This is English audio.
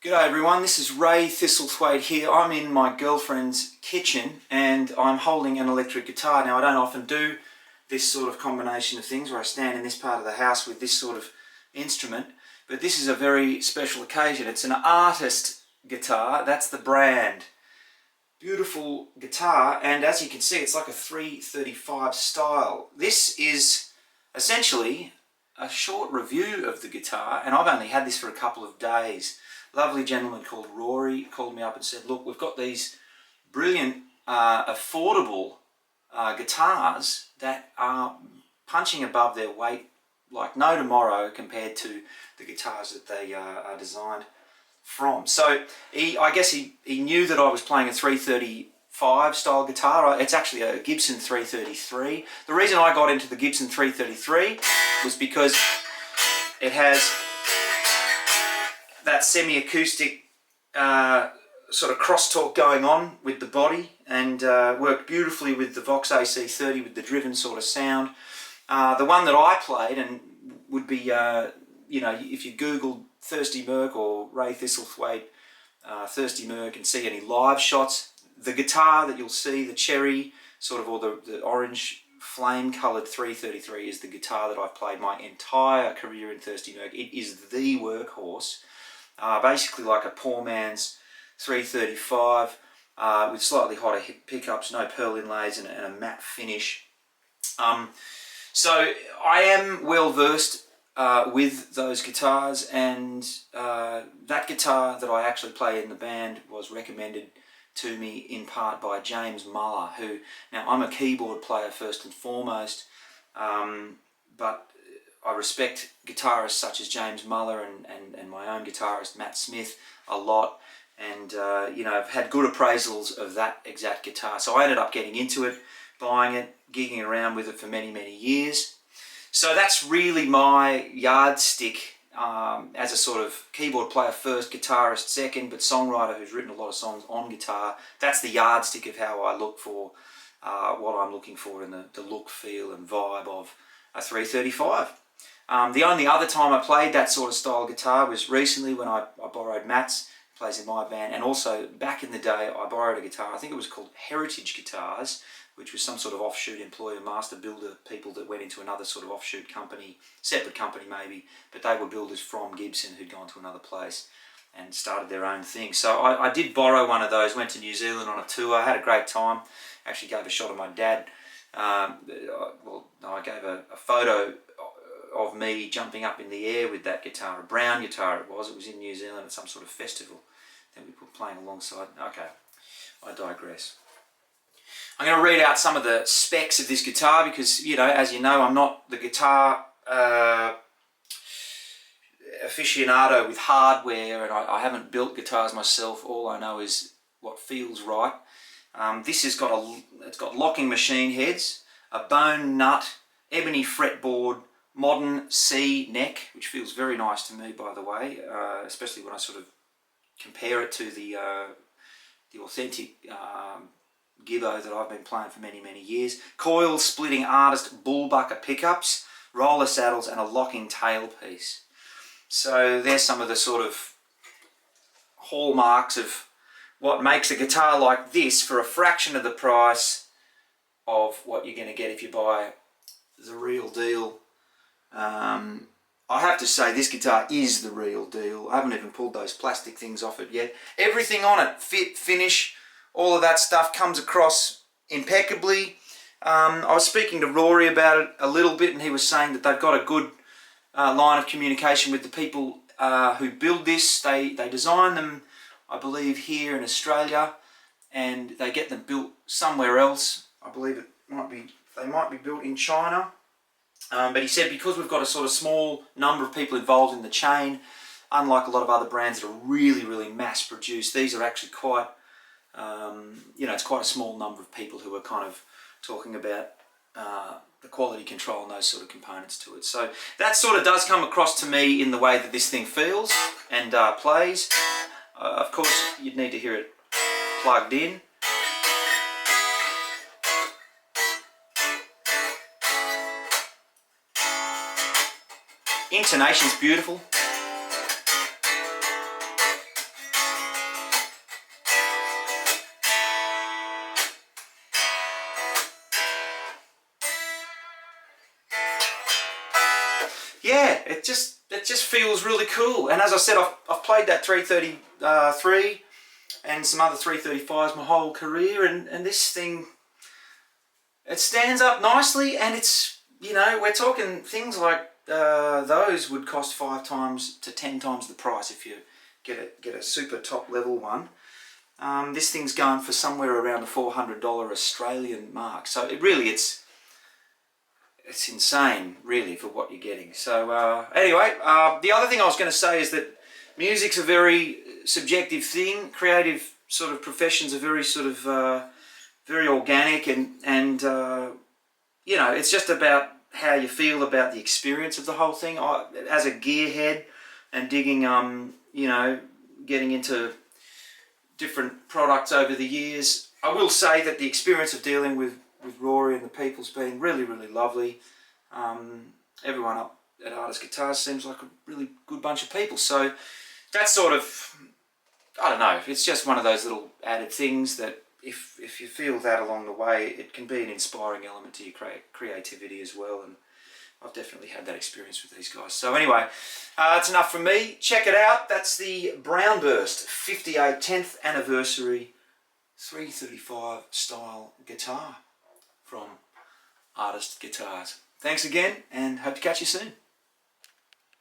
G'day everyone, this is Ray Thistlethwaite here. I'm in my girlfriend's kitchen and I'm holding an electric guitar. Now I don't often do this sort of combination of things where I stand in this part of the house with this sort of instrument, but this is a very special occasion. It's an artist guitar, that's the brand. Beautiful guitar, and as you can see it's like a 335 style. This is essentially a short review of the guitar, and I've only had this for a couple of days. Lovely gentleman called Rory called me up and said, look, we've got these brilliant, affordable guitars that are punching above their weight like no tomorrow compared to the guitars that they are designed from. So I guess he knew that I was playing a 335 style guitar. It's actually a Gibson 333. The reason I got into the Gibson 333 was because it has that semi-acoustic sort of crosstalk going on with the body, and worked beautifully with the Vox AC30 with the driven sort of sound. The one that I played, and would be, you know, if you Google Thirsty Merc or Ray Thistlethwaite Thirsty Merc and see any live shots, the guitar that you'll see, the cherry sort of, or the orange flame coloured 333 is the guitar that I've played my entire career in Thirsty Merc. It is the workhorse. Basically like a poor man's 335 with slightly hotter pickups, no pearl inlays, and a matte finish. So I am well versed with those guitars, and that guitar that I actually play in the band was recommended to me in part by James Muller, who, now I'm a keyboard player first and foremost, but I respect guitarists such as James Muller and my own guitarist Matt Smith a lot, and you know, I've had good appraisals of that exact guitar. So I ended up getting into it, buying it, gigging around with it for many years. So that's really my yardstick as a sort of keyboard player first, guitarist second, but songwriter who's written a lot of songs on guitar. That's the yardstick of how I look for what I'm looking for in the look, feel and vibe of a 335. The only other time I played that sort of style guitar was recently when I borrowed Matt's, plays in my band, and also back in the day I borrowed a guitar, I think it was called Heritage Guitars, which was some sort of offshoot employer master builder, people that went into another sort of offshoot company, separate company maybe, but they were builders from Gibson who'd gone to another place and started their own thing. So I did borrow one of those, went to New Zealand on a tour, had a great time, actually gave a shot of my dad. Well, no, I gave a photo of me jumping up in the air with that guitar, a brown guitar it was in New Zealand at some sort of festival that we were playing alongside. Okay, I digress. I'm going to read out some of the specs of this guitar because, you know, as you know, I'm not the guitar aficionado with hardware, and I haven't built guitars myself. All I know is what feels right. This has got it's got locking machine heads, a bone nut, ebony fretboard, modern C neck, which feels very nice to me, by the way, especially when I sort of compare it to the authentic Gibbo that I've been playing for many years. Coil splitting artist bullbucker pickups, roller saddles and a locking tailpiece. So there's some of the sort of hallmarks of what makes a guitar like this for a fraction of the price of what you're going to get if you buy the real deal. I have to say this guitar is the real deal. I haven't even pulled those plastic things off it yet. Everything on it, fit, finish, all of that stuff comes across impeccably. I was speaking to Rory about it a little bit, and he was saying that they've got a good line of communication with the people who build this. They design them, I believe, here in Australia, and they get them built somewhere else. I believe they might be built in China. But he said because we've got a sort of small number of people involved in the chain, unlike a lot of other brands that are really mass produced, these are actually quite, you know, it's quite a small number of people who are kind of talking about the quality control and those sort of components to it. So that sort of does come across to me in the way that this thing feels and plays. Of course, you'd need to hear it plugged in. Intonation's beautiful. it just feels really cool. And as I said, I've played that 333 and some other 335s my whole career, and this thing, it stands up nicely, and it's, you know, we're talking things like those would cost 5 times to 10 times the price if you get a super top level one. This thing's going for somewhere around the $400 Australian mark. So it's insane, really, for what you're getting. So anyway, the other thing I was going to say is that music's a very subjective thing. Creative sort of professions are very sort of very organic, and you know, it's just about how you feel about the experience of the whole thing. As a gearhead and digging, you know, getting into different products over the years, I will say that the experience of dealing with Rory and the people's been really, really lovely. Everyone up at Artist Guitars seems like a really good bunch of people. So that's sort of, I don't know, it's just one of those little added things that if you feel that along the way, it can be an inspiring element to your creativity as well. And I've definitely had that experience with these guys. So anyway, that's enough from me. Check it out. That's the Brown Burst 58 10th anniversary 335 style guitar from Artist Guitars. Thanks again, and hope to catch you soon.